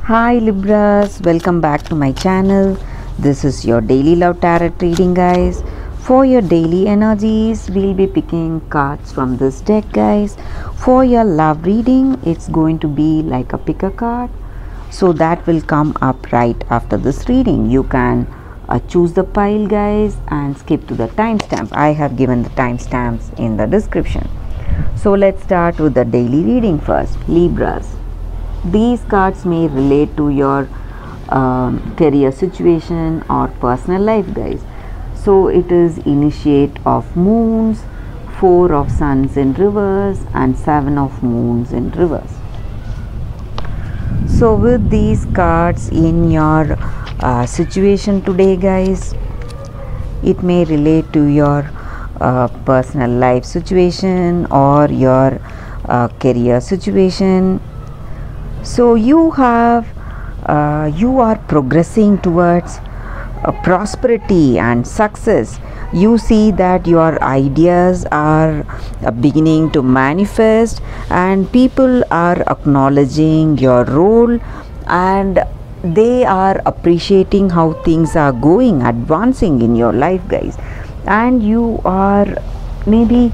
Hi Libras, welcome back to my channel. This is your daily love tarot reading, guys. For your daily energies, we'll be picking cards from this deck, guys. For your love reading, it's going to be like a pick a card. So that will come up right after this reading. You can choose the pile, guys, and skip to the timestamp. I have given the timestamps in the description. So let's start with the daily reading first. Libras. These cards may relate to your career situation or personal life, guys. So it is initiate of moons, 4 of suns in reverse, and 7 of moons in reverse. So with these cards in your situation today, guys, it may relate to your personal life situation or your career situation. So you are progressing towards prosperity and success. You see that your ideas are beginning to manifest and people are acknowledging your role and they are appreciating how things are going, advancing in your life, guys. And you are maybe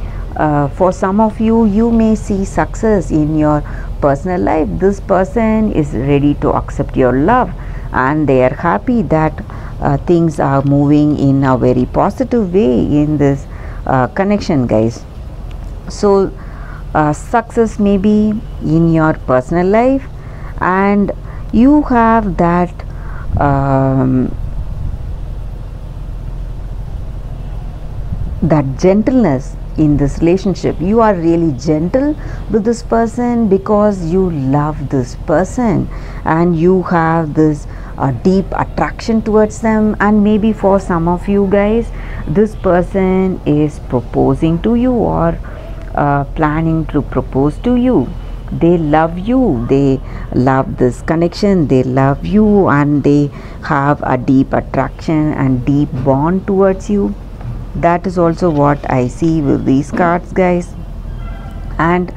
for some of you, you may see success in your personal life. This person is ready to accept your love and they are happy that things are moving in a very positive way in this connection, guys. So success may be in your personal life and you have that that gentleness in this relationship. You are really gentle with this person because you love this person and you have this deep attraction towards them. And maybe for some of you guys, this person is proposing to you or planning to propose to you. They love you, they love this connection, they love you and they have a deep attraction and deep bond towards you. That is also what I see with these cards, guys. And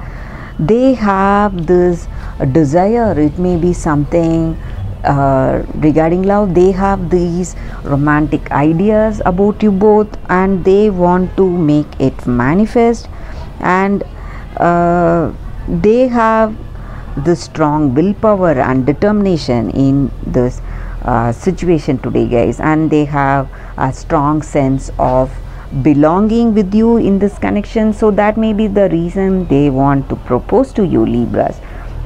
they have this desire. It may be something regarding love. They have these romantic ideas about you both and they want to make it manifest. And they have the strong willpower and determination in this situation today, guys. And they have a strong sense of belonging with you in this connection. So that may be the reason they want to propose to you, Libras.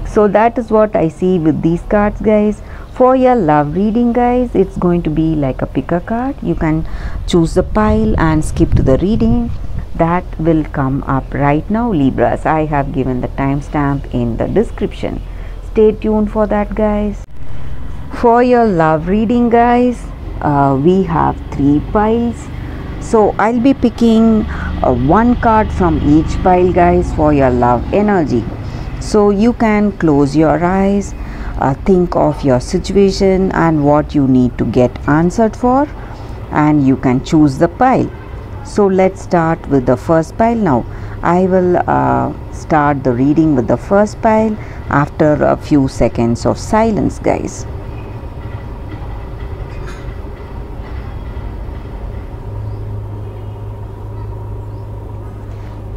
So that is what I see with these cards, guys. For your love reading, guys, it's going to be like a pick a card. You can choose the pile and skip to the reading. That will come up right now, Libras. I have given the timestamp in the description. Stay tuned for that, guys. For your love reading, guys, we have 3 piles. So I'll be picking one card from each pile, guys, for your love energy. So you can close your eyes, think of your situation and what you need to get answered for, and you can choose the pile. So let's start with the first pile now. I will start the reading with the first pile after a few seconds of silence, guys.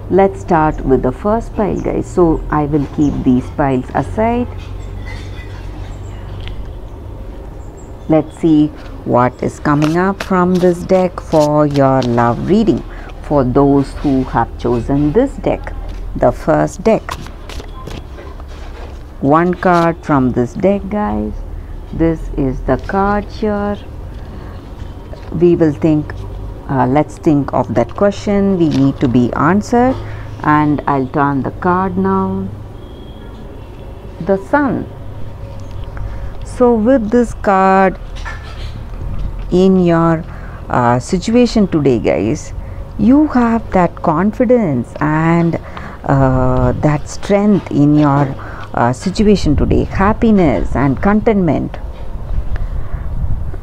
Let's start with the first pile, guys. So I will keep these piles aside. Let's see what is coming up from this deck for your love reading. For those who have chosen this deck, the first deck. One card from this deck, guys. This is the card here. We will think let's think of that question we need to be answered, and I'll turn the card now. The Sun. So with this card in your situation today, guys, you have that confidence and that strength in your situation today, happiness and contentment,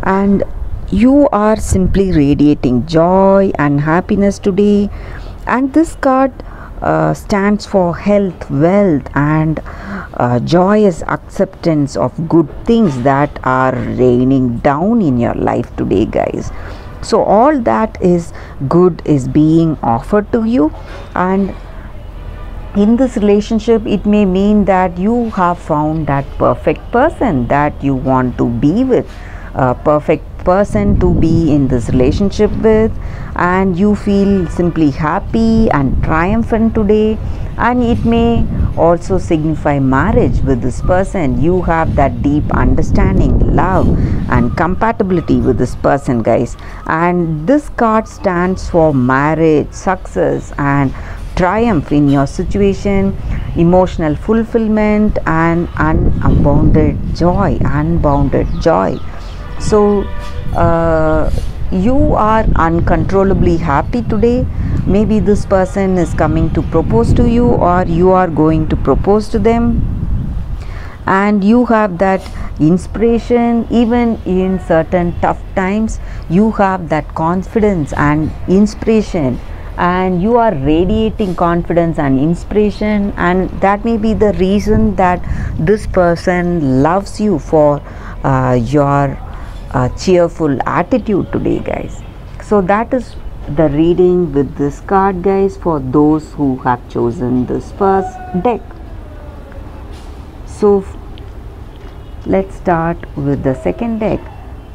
and you are simply radiating joy and happiness today. And this card stands for health, wealth, and joyous acceptance of good things that are raining down in your life today, guys. So all that is good is being offered to you, and in this relationship it may mean that you have found that perfect person that you want to be with, a perfect person to be in this relationship with, and you feel simply happy and triumphant today. And it may also signify marriage with this person. You have that deep understanding, love, and compatibility with this person, guys. And this card stands for marriage, success, and triumph in your situation, emotional fulfillment, and unbounded joy. So you are uncontrollably happy today. Maybe this person is coming to propose to you, or you are going to propose to them, and you have that inspiration. Even in certain tough times, you have that confidence and inspiration, and you are radiating confidence and inspiration, and that may be the reason that this person loves you for your cheerful attitude today, guys. So that is the reading with this card, guys, for those who have chosen this first deck. So let's start with the second deck.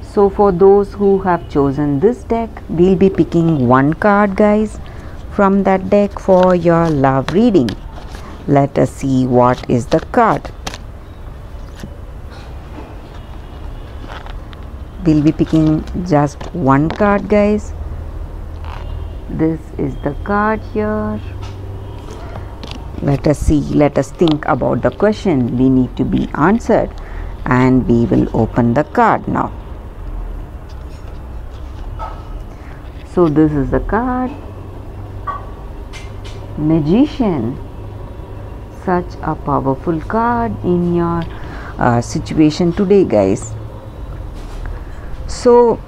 So for those who have chosen this deck, we'll be picking one card, guys, from that deck for your love reading. Let us see what is the card. We'll be picking just one card, guys. This is the card here. Let us see, let us think about the question we need to be answered, and we will open the card now. So this is the card, Magician. Such a powerful card in your situation today, guys. So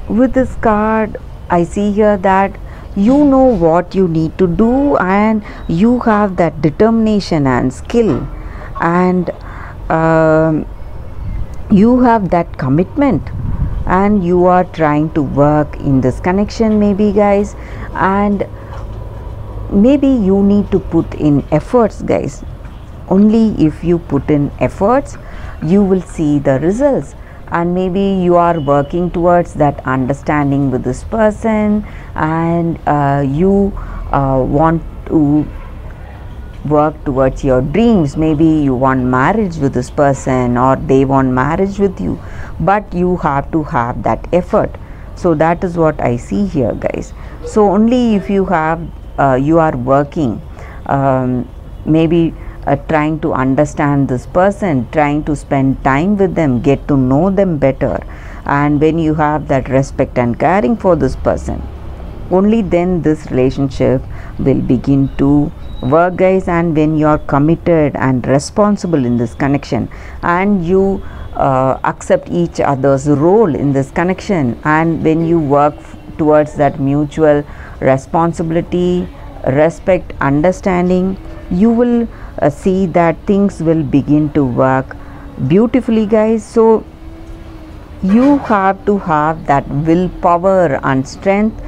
with this card, I see here that you know what you need to do, and you have that determination and skill, and you have that commitment, and you are trying to work in this connection, maybe, guys. And maybe you need to put in efforts, guys. Only if you put in efforts, you will see the results. And maybe you are working towards that understanding with this person, and you want to work towards your dreams. Maybe you want marriage with this person, or they want marriage with you, but you have to have that effort. So that is what I see here, guys. So only if you have you are working, maybe trying to understand this person, trying to spend time with them, get to know them better, and when you have that respect and caring for this person, only then this relationship will begin to work, guys. And when you are committed and responsible in this connection, and you accept each other's role in this connection, and when you work towards that mutual responsibility, respect, understanding, you will see that things will begin to work beautifully, guys. So you have to have that willpower and strength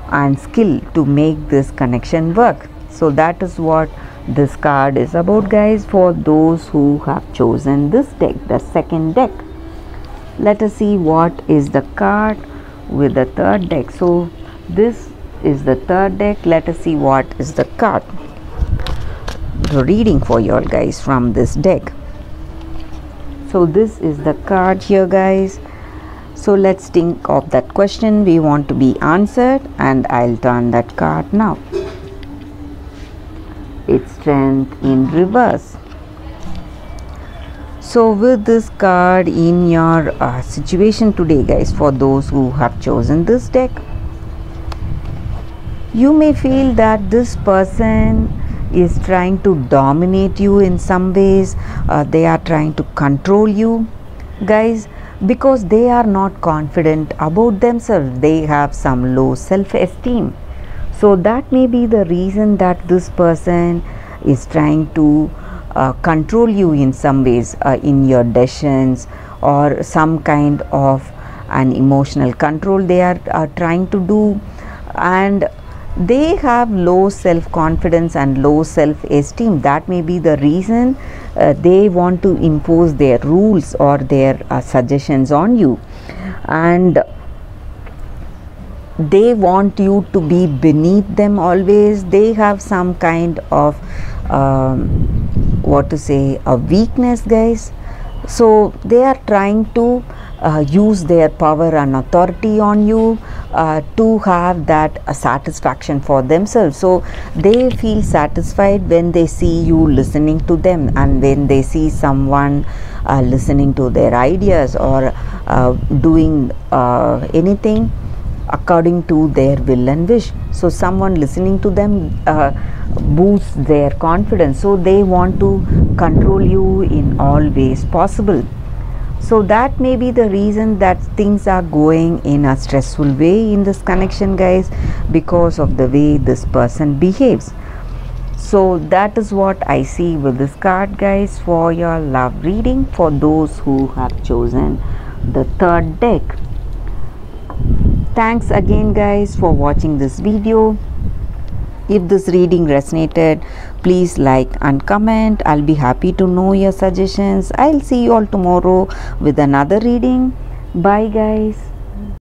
and skill to make this connection work. So that is what this card is about, guys, for those who have chosen this deck, the second deck. Let us see what is the card with the third deck. So this is the third deck. Let us see what is the card, the reading for you all, guys, from this deck. So this is the card here, guys. So let's think of that question we want to be answered, and I'll turn that card now. It's Strength in reverse. So with this card in your situation today, guys, for those who have chosen this deck, you may feel that this person is trying to dominate you in some ways. They are trying to control you, guys, because they are not confident about themselves. They have some low self-esteem. So that may be the reason that this person is trying to control you in some ways, in your decisions, or some kind of an emotional control they are trying to do. And they have low self confidence and low self esteem. That may be the reason they want to impose their rules or their suggestions on you, and they want you to be beneath them always. They have some kind of what to say, a weakness, guys. So they are trying to use their power and authority on you to have that satisfaction for themselves. So they feel satisfied when they see you listening to them, and when they see someone listening to their ideas, or doing anything according to their will and wish. So someone listening to them boosts their confidence. So they want to control you in all ways possible. So that may be the reason that things are going in a stressful way in this connection, guys, because of the way this person behaves. So that is what I see with this card, guys, for your love reading, for those who have chosen the third deck. Thanks again, guys, for watching this video. If this reading resonated, please like and comment. I'll be happy to know your suggestions. I'll see you all tomorrow with another reading. Bye, guys.